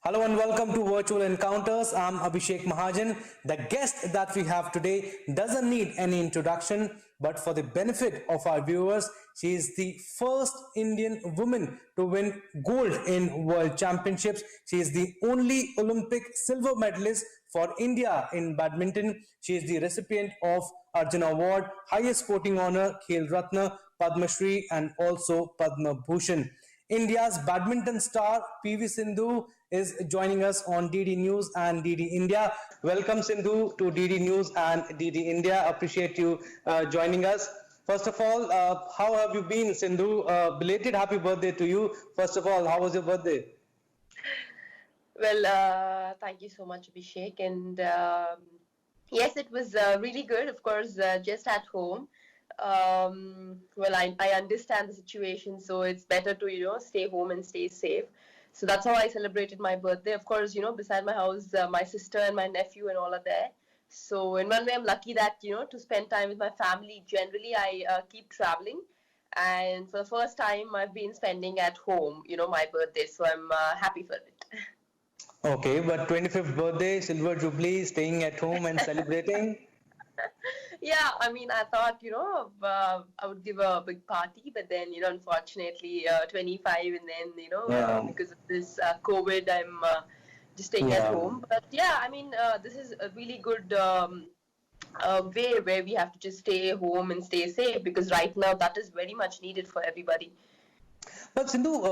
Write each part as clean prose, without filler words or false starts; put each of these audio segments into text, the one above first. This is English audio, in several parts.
Hello and welcome to Virtual Encounters. I'm Abhishek Mahajan. The guest that we have today doesn't need any introduction, but for the benefit of our viewers, she is the first Indian woman to win gold in World Championships. She is the only Olympic silver medalist for India in badminton. She is the recipient of Arjuna Award, highest sporting honor, Khel Ratna, Padma Shri, and also Padma Bhushan. India's badminton star PV Sindhu is joining us on DD News and DD India. Welcome Sindhu to DD News and DD India. Appreciate you joining us. First of all, how have you been, Sindhu? Belated happy birthday to you. First of all, how was your birthday? Well, thank you so much, Abhishek. And yes, it was really good. Of course, just at home. Well, I understand the situation, so it's better to stay home and stay safe. So that's how I celebrated my birthday. Of course, beside my house, my sister and my nephew and all are there. So in one way, I'm lucky that to spend time with my family. Generally, I keep traveling. And for the first time, I've been spending at home, my birthday. So I'm happy for it. Okay, but 25th birthday, silver jubilee, staying at home and celebrating. Yeah, I mean, I thought, I would give a big party, but then, unfortunately, 25, and then, because of this COVID, I'm just staying at home. But yeah, I mean, this is a really good way where we have to just stay home and stay safe, because right now that is very much needed for everybody. But Sindhu,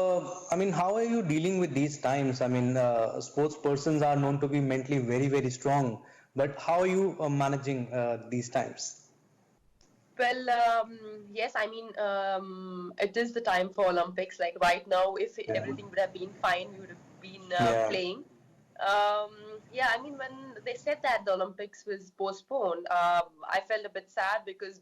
I mean, how are you dealing with these times? I mean, sports persons are known to be mentally very, very strong. But how are you managing these times? Well, yes, I mean, it is the time for Olympics. Like right now, if everything would have been fine, we would have been playing. Yeah, I mean, when they said that the Olympics was postponed, I felt a bit sad because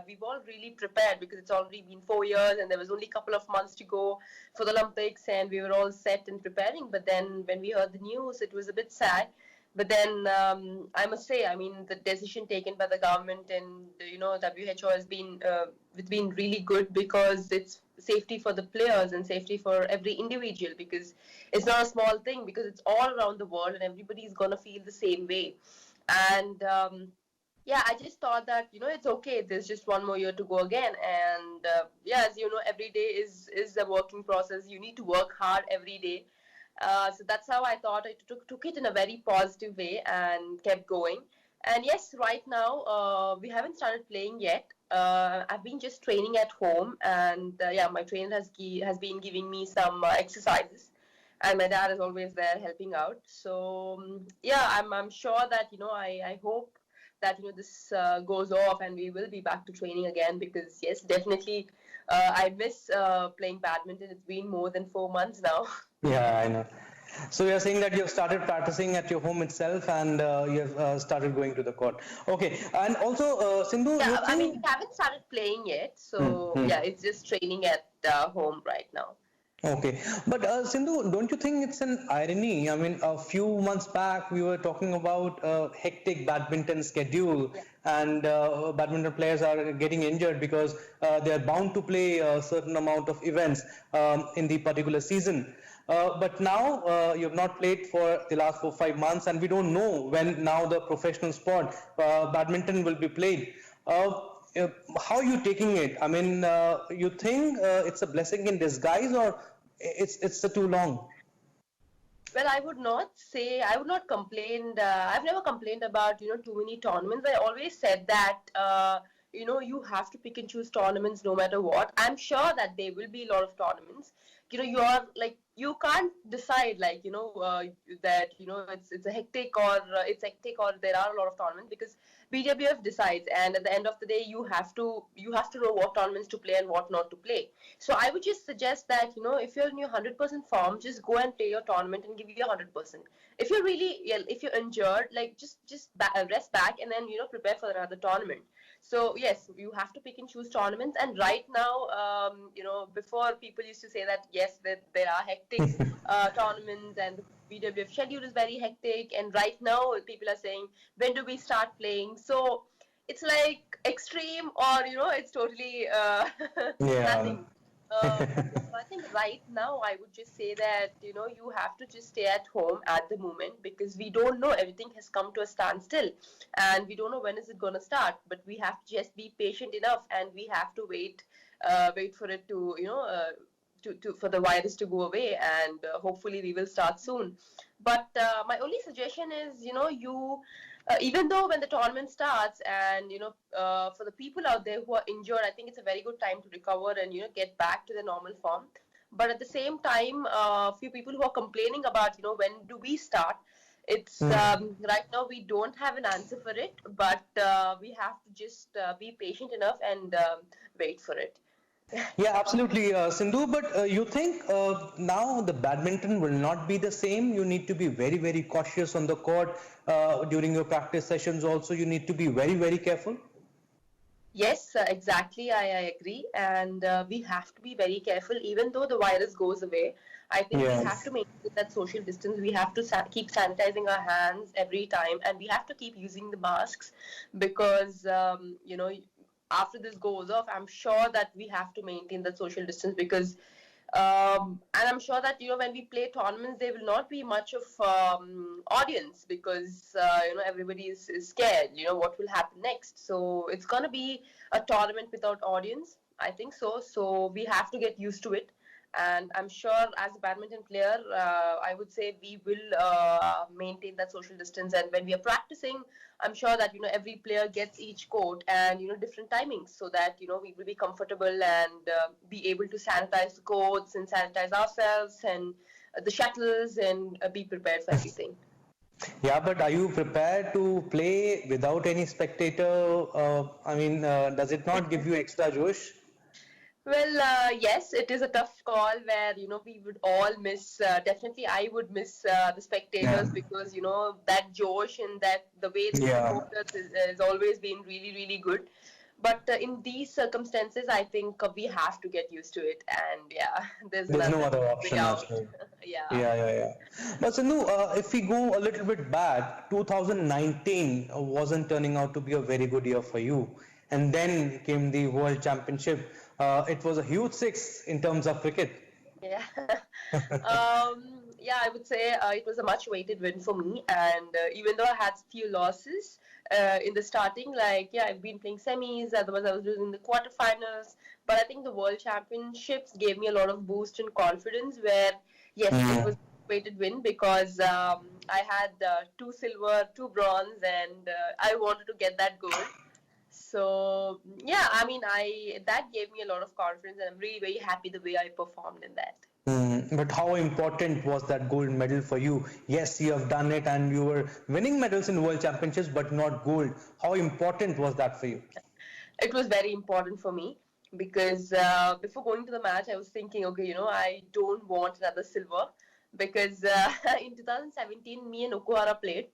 we've all really prepared, because it's already been 4 years and there was only a couple of months to go for the Olympics, and we were all set and preparing. But then when we heard the news, it was a bit sad. But then I must say, I mean, the decision taken by the government and WHO has been it's been really good, because it's safety for the players and safety for every individual, because it's not a small thing, because it's all around the world and everybody's gonna feel the same way. And yeah, I just thought that it's okay. There's just one more year to go again, and yeah, as you know, every day is a working process. You need to work hard every day. So that's how I thought. I took it in a very positive way and kept going. And yes, right now we haven't started playing yet. I've been just training at home, and yeah, my trainer has been giving me some exercises, and my dad is always there helping out. So yeah, I'm sure that I hope that this goes off and we will be back to training again, because yes, definitely I miss playing badminton. It's been more than 4 months now. Yeah, I know. So you're saying that you've started practicing at your home itself, and you've started going to the court. Okay, and also Sindhu, yeah, I mean, we haven't started playing yet, so yeah, it's just training at home right now. Okay, but Sindhu, don't you think it's an irony? I mean, a few months back we were talking about a hectic badminton schedule, and badminton players are getting injured because they are bound to play a certain amount of events in the particular season. But now you have not played for the last 4 5 months, and we don't know when now the professional sport badminton will be played. How are you taking it? I mean, you think it's a blessing in disguise, or it's too long? Well, I would not say, I would not complain. I've never complained about, too many tournaments. I always said that, you have to pick and choose tournaments no matter what. I'm sure that there will be a lot of tournaments. You are like, you can't decide like, that, it's a hectic, or there are a lot of tournaments, because BWF decides, and at the end of the day, you have to know what tournaments to play and what not to play. So I would just suggest that, if you're in your 100% form, just go and play your tournament and give you 100%. If you're really, if you're injured, like just rest back, and then prepare for another tournament. So yes, you have to pick and choose tournaments. And right now, before, people used to say that yes, there are hectic tournaments, and the BWF schedule is very hectic. And right now, people are saying, when do we start playing? So it's like extreme, or it's totally nothing. So I think right now I would just say that you have to just stay at home at the moment, because we don't know, everything has come to a standstill and we don't know when is it going to start, but we have to just be patient enough and we have to wait for it to for the virus to go away, and hopefully we will start soon. But my only suggestion is, you even though when the tournament starts, and for the people out there who are injured, I think it's a very good time to recover and get back to the normal form. But at the same time, a few people who are complaining about when do we start, it's right now we don't have an answer for it, but we have to just be patient enough and wait for it. Yeah, absolutely, Sindhu. But you think now the badminton will not be the same? You need to be very, very cautious on the court during your practice sessions. Also, you need to be very, very careful. Yes, exactly. I agree. And we have to be very careful, even though the virus goes away. I think we have Yes. to maintain that social distance. We have to keep sanitizing our hands every time, and we have to keep using the masks, because, after this goes off, I'm sure that we have to maintain that social distance, because and I'm sure that when we play tournaments, there will not be much of audience, because everybody is scared. What will happen next? So it's gonna be a tournament without audience. I think so. So we have to get used to it. And I'm sure, as a badminton player, I would say we will maintain that social distance. And when we are practicing, I'm sure that every player gets each court and different timings, so that we will be comfortable and be able to sanitize the courts and sanitize ourselves and the shuttles, and be prepared for everything. Yeah, but are you prepared to play without any spectator? I mean, does it not give you extra josh? Well, yes, it is a tough call where we would all miss. Definitely, I would miss the Yeah. spectators, because that Josh and that the way they Yeah. support us has always been really really good. But in these circumstances, I think we have to get used to it, and yeah, there's There's no another other way option as out. well. Yeah. Yeah, yeah, yeah. But Sindhu, if we go a little bit back, 2019 wasn't turning out to be a very good year for you. And then came the World Championship. It was a huge six in terms of cricket. Yeah. Yeah, I would say it was a much weighted win for me. And even though I had few losses in the starting, like, yeah, I've been playing semis, otherwise I was losing the quarterfinals. But I think the World Championships gave me a lot of boost and confidence, where, yes, it was a weighted win, because I had two silver, two bronze, and I wanted to get that gold. So yeah, I mean, I that gave me a lot of confidence, and I'm really very happy the way I performed in that. But how important was that gold medal for you? Yes, you have done it and you were winning medals in World Championships, but not gold. How important was that for you? It was very important for me, because before going to the match, I was thinking, okay, I don't want another silver, because in 2017, me and Okuhara played.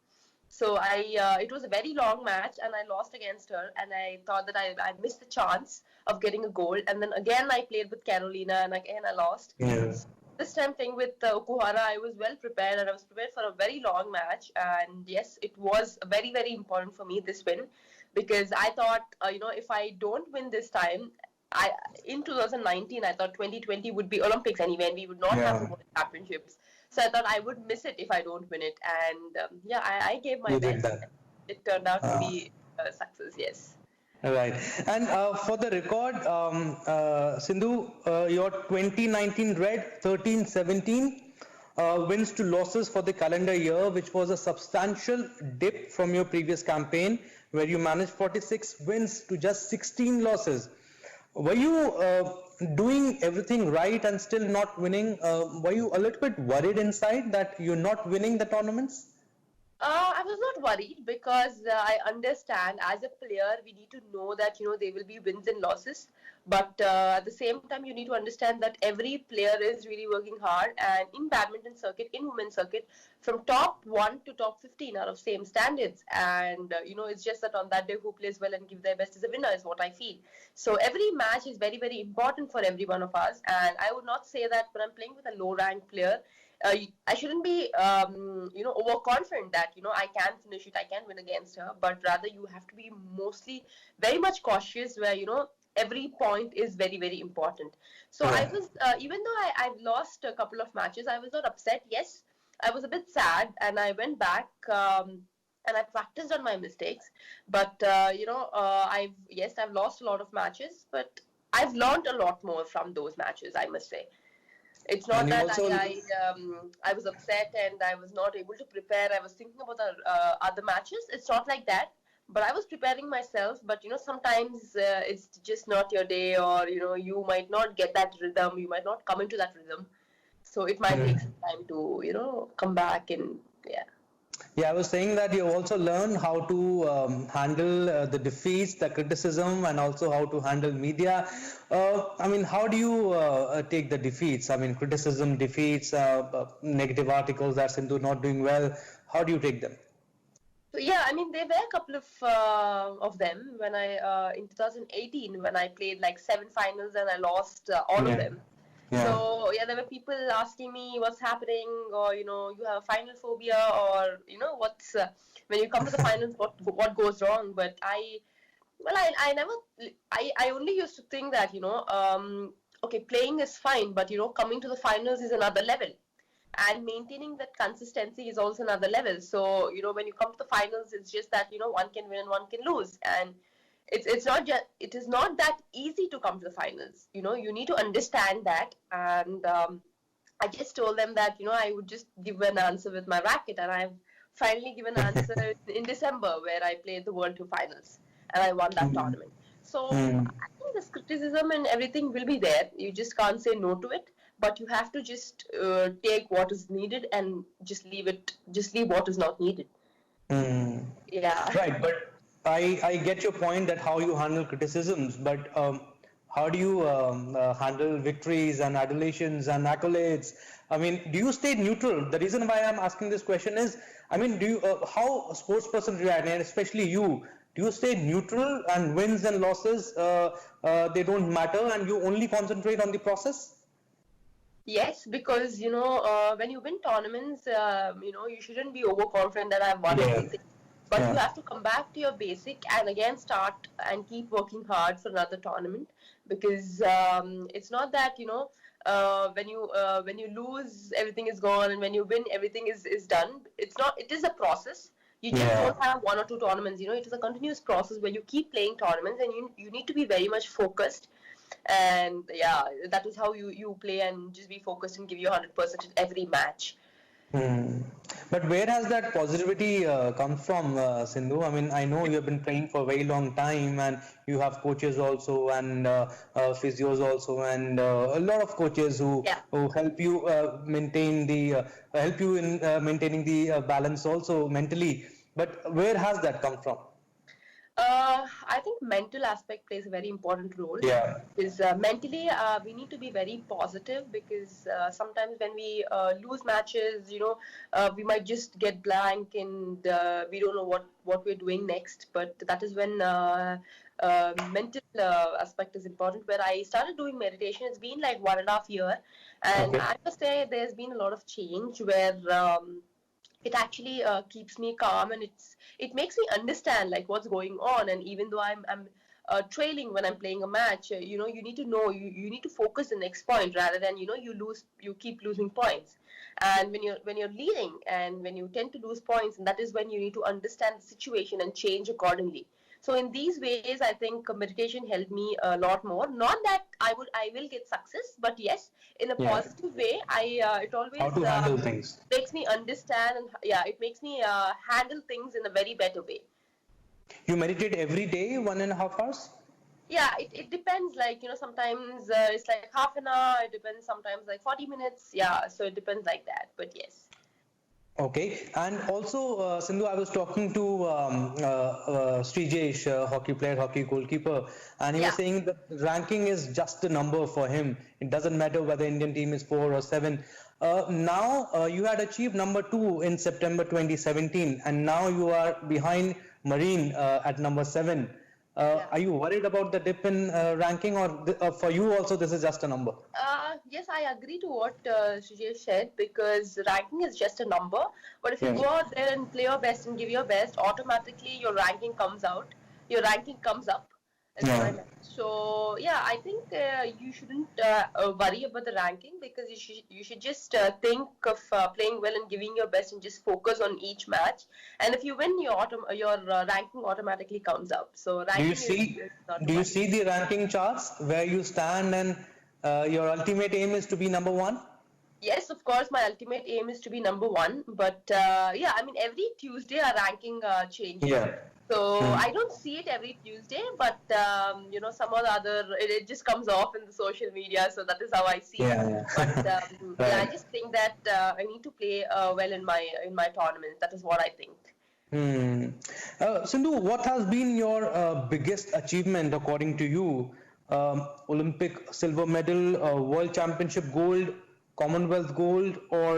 So it was a very long match, and I lost against her, and I thought that I missed the chance of getting a gold. And then again, I played with Carolina, and again I lost. Yeah. This time playing with Okuhara, I was well prepared, and I was prepared for a very long match. And yes, it was very, very important for me, this win, because I thought, if I don't win this time, I in 2019, I thought 2020 would be Olympics anyway, and we would not have the Yeah, World Championships. So I thought I would miss it if I don't win it. And yeah, I gave my you did best. that. It turned out to Uh, be a success, yes. right. And for the record, Sindhu, your 2019 red 13-17 wins to losses for the calendar year, which was a substantial dip from your previous campaign, where you managed 46 wins to just 16 losses. Were you doing everything right and still not winning? Were you a little bit worried inside that you're not winning the tournaments? I was not worried, because I understand, as a player we need to know that there will be wins and losses. But at the same time, you need to understand that every player is really working hard. And in badminton circuit, in women's circuit, from top 1 to top 15 are of same standards. And it's just that on that day, who plays well and give their best is a winner, is what I feel. So every match is very very important for every one of us. And I would not say that when I'm playing with a low ranked player, I shouldn't be, overconfident that I can finish it, I can win against her. But rather, you have to be mostly very much cautious, where every point is very, very important. So I was, even though I've lost a couple of matches, I was not upset. Yes, I was a bit sad, and I went back and I practiced on my mistakes. But I've lost a lot of matches, but I've learned a lot more from those matches, I must say. It's not And you that also, I was upset and I was not able to prepare. I was thinking about the other matches. It's not like that. But I was preparing myself. But sometimes it's just not your day, or you might not get that rhythm. You might not come into that rhythm. So it might take some time to come back, and yeah. yeah, I was saying that you also learn how to handle the defeats, the criticism, and also how to handle media. I mean, how do you take the defeats? I mean, criticism, defeats, negative articles that Sindhu not doing well. How do you take them? So yeah, I mean there were a couple of them when I in 2018 when I played like 7 finals and I lost all of them. Yeah. So yeah, there were people asking me what's happening, or you have a final phobia, or what's when you come to the finals, what goes wrong. But I never, I only used to think that okay, playing is fine, but coming to the finals is another level, and maintaining that consistency is also another level. So when you come to the finals, it's just that one can win and one can lose, and it is not that easy to come to the finals. You need to understand that. And I just told them that I would just give an answer with my racket, and I've finally given an answer in December, where I played the World Tour finals and I won that tournament. So I think this criticism and everything will be there. You just can't say no to it, but you have to just take what is needed and just leave what is not needed. Yeah. Right, but I get your point that how you handle criticisms, but how do you handle victories and adulations and accolades? I mean, do you stay neutral? The reason why I'm asking this question is, I mean, do you how a sports person react, and especially you, do you stay neutral and wins and losses they don't matter, and you only concentrate on the process? Yes, because when you win tournaments, you shouldn't be overconfident that I've won everything. But you have to come back to your basic and again start and keep working hard for another tournament, because it's not that when you lose everything is gone, and when you win everything is done. It's not. It is a process. You just don't have 1 or 2 tournaments. It is a continuous process where you keep playing tournaments, and you need to be very much focused. And yeah, that is how you play, and just be focused and give you 100% in every match. But where has that positivity come from, Sindhu? I mean, I know you have been playing for a very long time, and you have coaches also, and physios also, and a lot of coaches who help you maintain the help you in maintaining the balance also mentally. But where has that come from? I think mental aspect plays a very important role. Yeah. Because mentally, we need to be very positive, because sometimes when we lose matches, we might just get blank, and we don't know what we're doing next. But that is when mental aspect is important. Where I started doing meditation, it's been like 1.5 years, and I must say there's been a lot of change where it actually keeps me calm, and it makes me understand like what's going on. And even though I'm trailing when I'm playing a match, you need to know, you need to focus the next point, rather than you keep losing points. And when you're leading, and when you tend to lose points, and that is when you need to understand the situation and change accordingly. So in these ways, I think meditation helped me a lot more. Not that I will get success, but yes, in a positive way. It always How to handle things. makes me understand, and it makes me handle things in a very better way. You meditate every day, 1.5 hours? Yeah, it depends. Like sometimes it's like half an hour. It depends. Sometimes like 40 minutes. Yeah, so it depends like that. But yes. Okay, and also Sindhu, I was talking to Srijesh, hockey player, hockey goalkeeper, and he was saying that ranking is just a number for him. It doesn't matter whether Indian team is 4 or 7. Now you had achieved number 2 in September 2017, and now you are behind Marine at number 7. Are you worried about the dip in ranking, or for you also this is just a number? Yes, I agree to what Sujay said, because ranking is just a number. But if you go out there and play your best and give your best, automatically your ranking comes out. Your ranking comes up. So yeah, I think you shouldn't worry about the ranking, because you should just think of playing well and giving your best and just focus on each match. And if you win, your ranking automatically comes up. So Do you ranking see is not a do you worry. see the ranking charts where you stand and your ultimate aim is to be number one? Yes, of course, my ultimate aim is to be number one. But yeah, I mean, every Tuesday our ranking changes. Yeah. So Hmm. I don't see it every Tuesday, but some or the other, it just comes off in the social media. So that is how I see it. Yeah, But yeah. yeah, I Right. just think that I need to play well in my tournaments. That is what I think. Hmm. Sindhu, what has been your biggest achievement according to you? Olympic silver medal, World Championship gold, Commonwealth gold, or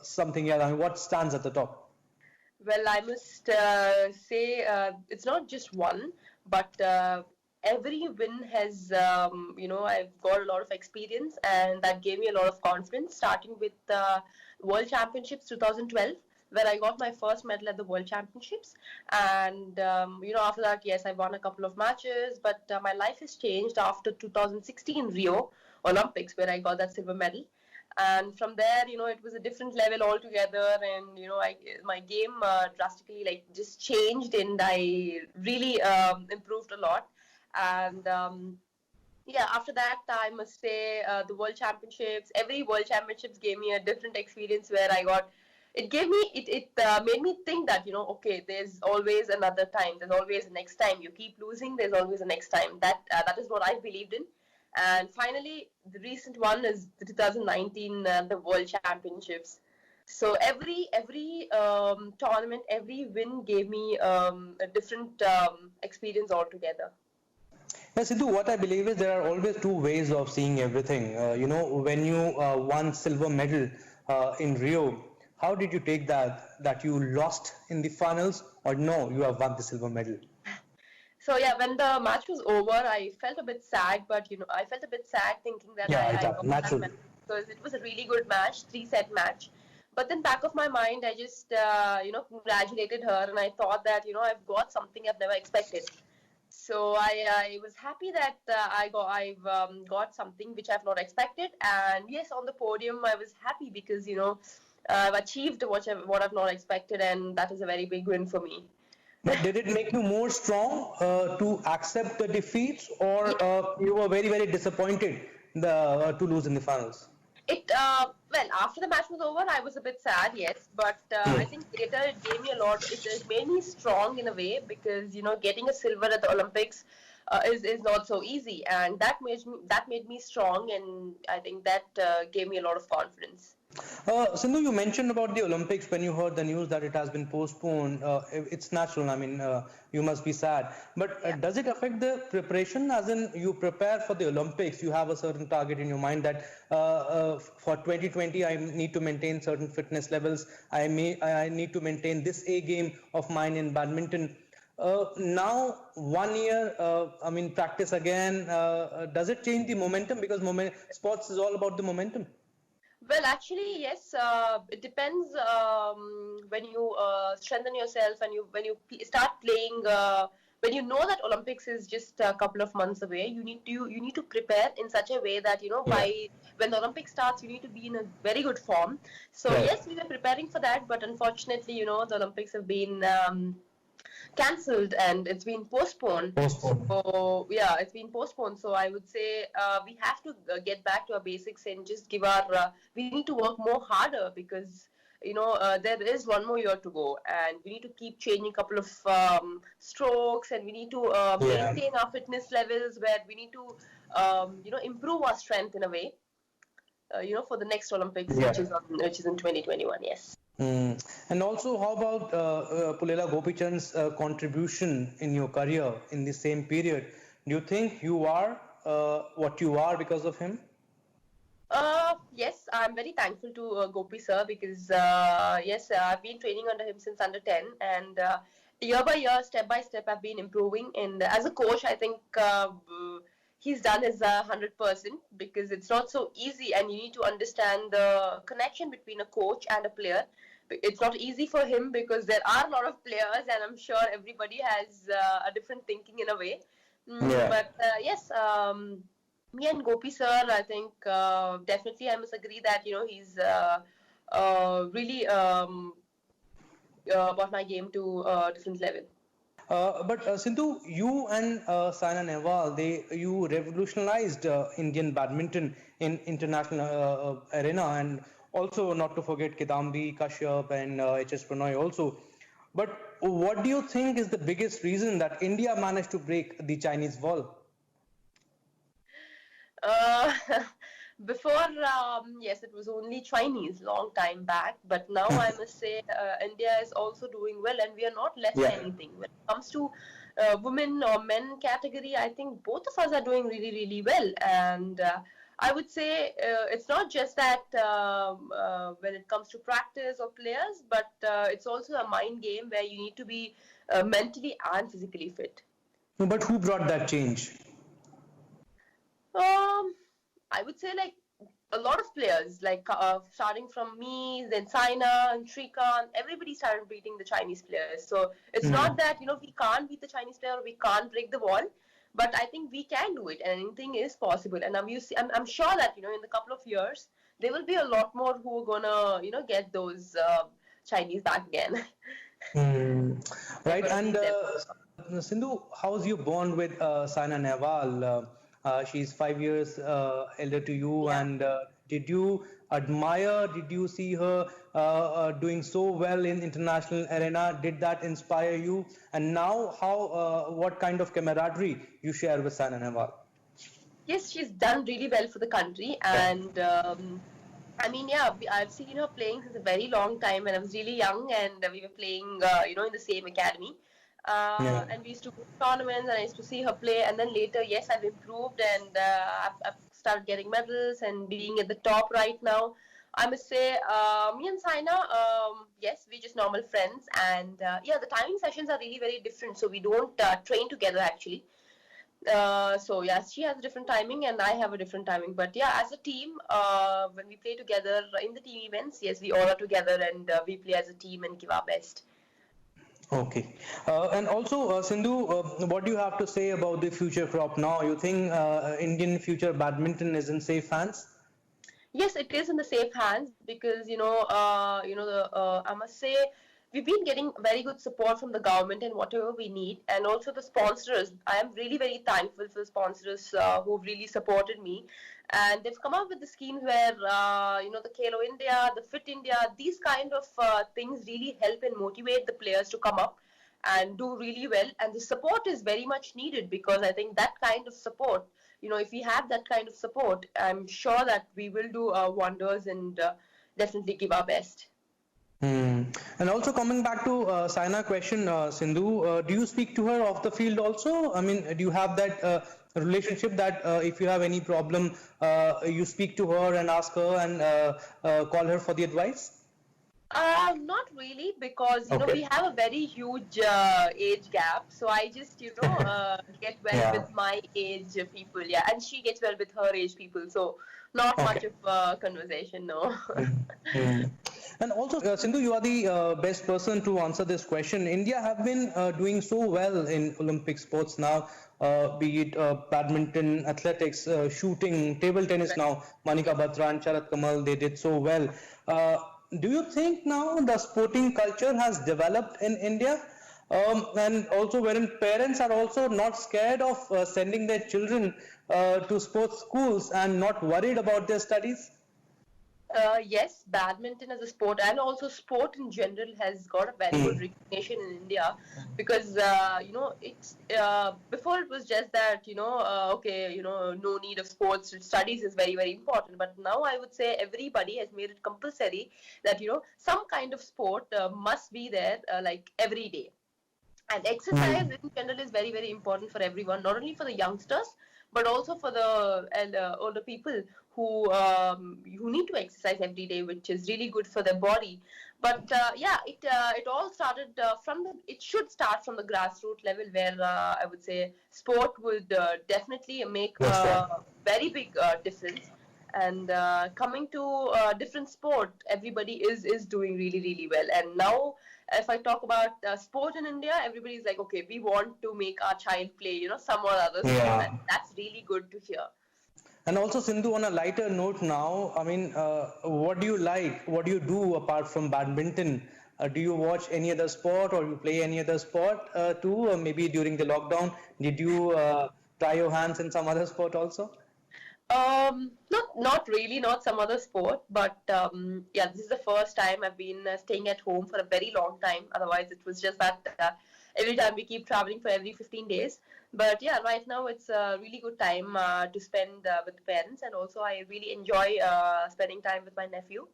something else? I mean, what stands at the top? Well, I must say it's not just one, but every win has, I've got a lot of experience, and that gave me a lot of confidence, starting with World Championships 2012, where I got my first medal at the World Championships. And, after that, yes, I won a couple of matches, but my life has changed after 2016 Rio Olympics, where I got that silver medal. And from there, it was a different level altogether, and my game drastically like just changed, and I really improved a lot. And yeah, after that, I must say the World Championships, every World Championships gave me a different experience, where I got it gave me it made me think that, okay, there's always another time, there's always a next time. You keep losing, there's always a next time. That is what I believed in. And finally, the recent one is the 2019 the World Championships. So every tournament, every win gave me a different experience altogether. Yeah, Sidhu, what I believe is there are always two ways of seeing everything. When you won silver medal in Rio, how did you take that? That you lost in the finals, or no, you have won the silver medal? So yeah, when the match was over, I felt a bit sad, but I felt a bit sad thinking that Yeah, I it lost that natural. match, because it was a really good match, three-set match. But then back of my mind, I just congratulated her, and I thought that I've got something I've never expected. So I was happy that I've got something which I've not expected. And yes, on the podium, I was happy because I've achieved what I've not expected, and that is a very big win for me. But did it make you more strong to accept the defeats, or you were very, very disappointed to lose in the finals? Well, after the match was over, I was a bit sad, yes, but I think later it gave me a lot. It made me strong in a way, because getting a silver at the Olympics is not so easy, and that made me strong, and I think that gave me a lot of confidence. Sindhu, you mentioned about the Olympics when you heard the news that it has been postponed. It's natural. I mean, you must be sad. But Yeah. does it affect the preparation? As in, you prepare for the Olympics, you have a certain target in your mind that for 2020 I need to maintain certain fitness levels. I need to maintain this A game of mine in badminton. Now 1 year, I mean, practice again. Does it change the momentum? Because sports is all about the momentum. Well, actually, yes. It depends when you strengthen yourself, and start playing. When you know that Olympics is just a couple of months away, you need to prepare in such a way that Yeah. by when the Olympics starts, you need to be in a very good form. So Right. yes, we were preparing for that, but unfortunately, the Olympics have been cancelled, and it's been postponed. Postponed. So yeah, it's been postponed. So I would say we have to get back to our basics and just give our. We need to work more harder, because there is one more year to go, and we need to keep changing a couple of strokes, and we need to Yeah. maintain our fitness levels, where we need to improve our strength in a way. For the next Olympics, Yeah. which is in 2021. Yes. Mm. And also, how about Pulela Gopichand's contribution in your career in the same period? Do you think you are what you are because of him? Yes, I'm very thankful to Gopi sir, because yes, I've been training under him since under 10, and year by year, step by step, I've been improving. And as a coach, I think he's done his 100%, because it's not so easy, and you need to understand the connection between a coach and a player. It's not easy for him, because there are a lot of players, and I'm sure everybody has a different thinking in a way. Yeah. But yes, me and Gopi sir, I think definitely I must agree that he's really brought my game to a different level. But Sindhu, you and Saina Nehwal, you revolutionized Indian badminton in international arena, and also not to forget Kidambi, Kashyap, and HS Pranoy also. But what do you think is the biggest reason that India managed to break the Chinese wall? Uh, before, yes, it was only Chinese long time back, but now I must say India is also doing well, and we are not left Yeah. anything. When it comes to women or men category, I think both of us are doing really, really well. And I would say it's not just that when it comes to practice or players, but it's also a mind game where you need to be mentally and physically fit. No, but who brought that change? Um, I would say like a lot of players, like starting from me, then Saina and Shrikant, everybody started beating the Chinese players. So it's not that we can't beat the Chinese player or we can't break the wall, but I think we can do it, and anything is possible. And I'm sure that in the couple of years there will be a lot more who are gonna get those Chinese back again. Hmm. They're Right, gonna and beat them. Sindhu, how's your bond with Saina Nehwal? She's 5 years elder to you, Yeah. and did you admire? Did you see her doing so well in international arena? Did that inspire you? And now, what kind of camaraderie you share with Saina Nehwal? Yes, she's done really well for the country, and I mean, yeah, I've seen her playing since a very long time when I was really young, and we were playing, in the same academy. Yeah. And we used to go to tournaments, and I used to see her play. And then later, yes, I've improved, and I've started getting medals and being at the top right now. I must say, me and Saina, yes, we're just normal friends, and yeah, the timing sessions are really very different, so we don't train together actually. So yes, she has a different timing and I have a different timing. But yeah, as a team, when we play together in the team events, yes, we all are together and we play as a team and give our best. Okay. And also, Sindhu, what do you have to say about the future crop now? You think Indian future badminton is in safe hands? Yes, it is in the safe hands because I must say we've been getting very good support from the government and whatever we need, and also the sponsors. I am really very thankful for the sponsors who've really supported me, and they've come up with the schemes where the Kalo India, the Fit India, these kind of things really help and motivate the players to come up and do really well. And the support is very much needed because I think that kind of support, if we have that kind of support, I'm sure that we will do wonders and definitely give our best. Hmm. And also coming back to Saina question, Sindhu, do you speak to her off the field also? I mean, do you have that relationship that if you have any problem, you speak to her and ask her and call her for the advice? Not really, because we Okay. have a very huge age gap. So I just get well Yeah. with my age people, yeah, and she gets well with her age people. So not much Okay. of conversation, no. Hmm. And also, Sindhu, you are the best person to answer this question. India have been doing so well in Olympic sports now, be it badminton, athletics, shooting, table tennis now. Manika Batra and Sharat Kamal, they did so well. Uh, do you think now the sporting culture has developed in India? And also wherein parents are also not scared of sending their children to sports schools and not worried about their studies? Yes, badminton as a sport and also sport in general has got a very good recognition in India because it's before it was just that okay, no need of sports, studies is very very important, but now I would say everybody has made it compulsory that some kind of sport must be there like every day. And exercise in general is very very important for everyone, not only for the youngsters but also for the older people who need to exercise every day, which is really good for their body. But yeah, it all started it should start from the grassroots level where I would say sport would definitely make That's right. a very big difference. And coming to different sport, everybody is doing really really well. And now if I talk about sport in India, everybody's like, okay, we want to make our child play, some or other sport. Yeah. And that's really good to hear. And also, Sindhu, on a lighter note now, I mean, what do you like? What do you do apart from badminton? Do you watch any other sport or you play any other sport too? Or maybe during the lockdown, did you try your hands in some other sport also? Not really, not some other sport, but yeah, this is the first time I've been staying at home for a very long time. Otherwise, it was just that every time we keep traveling for every 15 days. But yeah, right now it's a really good time to spend with the parents, and also I really enjoy spending time with my nephew.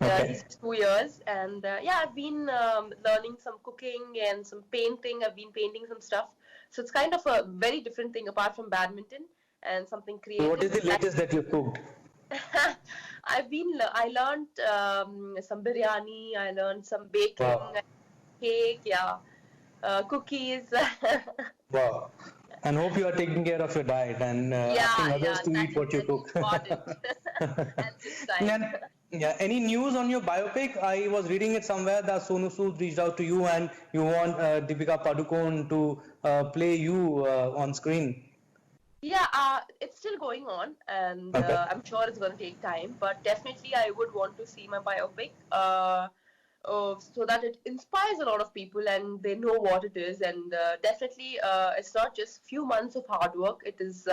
Okay. He's 2 years, and yeah, I've been learning some cooking and some painting. I've been painting some stuff, so it's kind of a very different thing apart from badminton and something So what creative. is the latest that you cooked? I learned some biryani. I learned some baking, Wow. cake, yeah, cookies. Wow. And hope you are taking care of your diet and asking others to eat what you That's cook. important at this time. And, yeah, any news on your biopic? I was reading it somewhere that Sonu Sood reached out to you and you want Deepika Padukone to play you on screen. Yeah, it's still going on, and Okay. I'm sure it's going to take time. But definitely, I would want to see my biopic, so that it inspires a lot of people and they know what it is. And definitely, it's not just few months of hard work. It is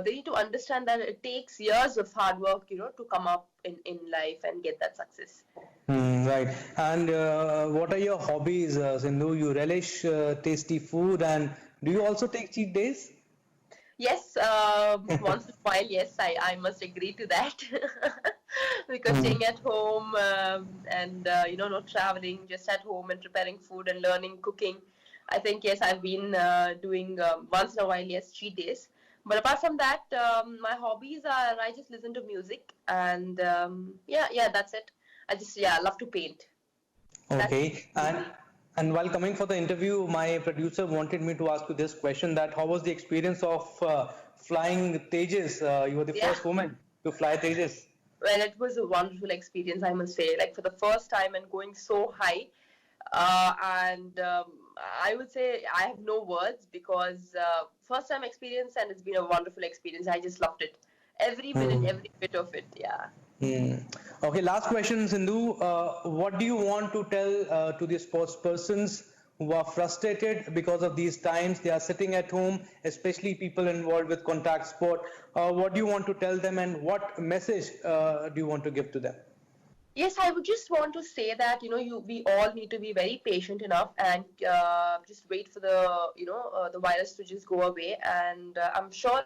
they need to understand that it takes years of hard work, to come up in life and get that success. Right. And what are your hobbies, Sindhu? You relish tasty food, and do you also take cheat days? Yes, once in a while, yes, I must agree to that. Because staying at home and not traveling, just at home and preparing food and learning cooking, I think yes, I've been doing once in a while, yes, cheat days. But apart from that, my hobbies are I just listen to music and yeah, that's it. I just love to paint. That's Okay. And while coming for the interview, my producer wanted me to ask you this question: that how was the experience of flying Tejas? You were the yeah. first woman to fly Tejas. Well, it was a wonderful experience, I must say. Like for the first time and going so high, and I would say I have no words because first time experience and it's been a wonderful experience. I just loved it, every minute, every bit of it. Yeah. Okay, last question, Sindhu. What do you want to tell to the sports persons who are frustrated because of these times? They are sitting at home, especially people involved with contact sport. What do you want to tell them, and what message do you want to give to them? Yes, I would just want to say that we all need to be very patient enough and just wait for the virus to just go away. And I'm sure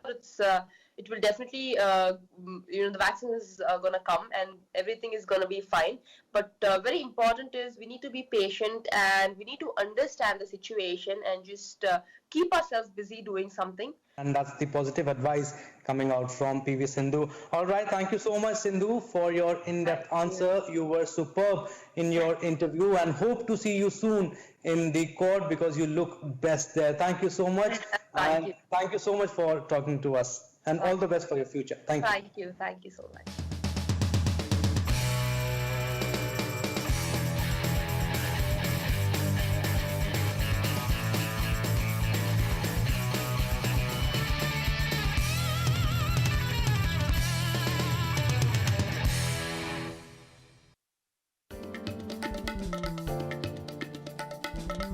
it will definitely the vaccine is gonna come and everything is gonna be fine. But very important is we need to be patient and we need to understand the situation and just keep ourselves busy doing something. And that's the positive advice coming out from PV Sindhu. All right, thank you so much, Sindhu, for your in-depth answer. You were superb in your interview and hope to see you soon in the court because you look best there. Thank you so much. Thank you. Thank you so much for talking to us and all the best for your future. Thank you. Thank you so much.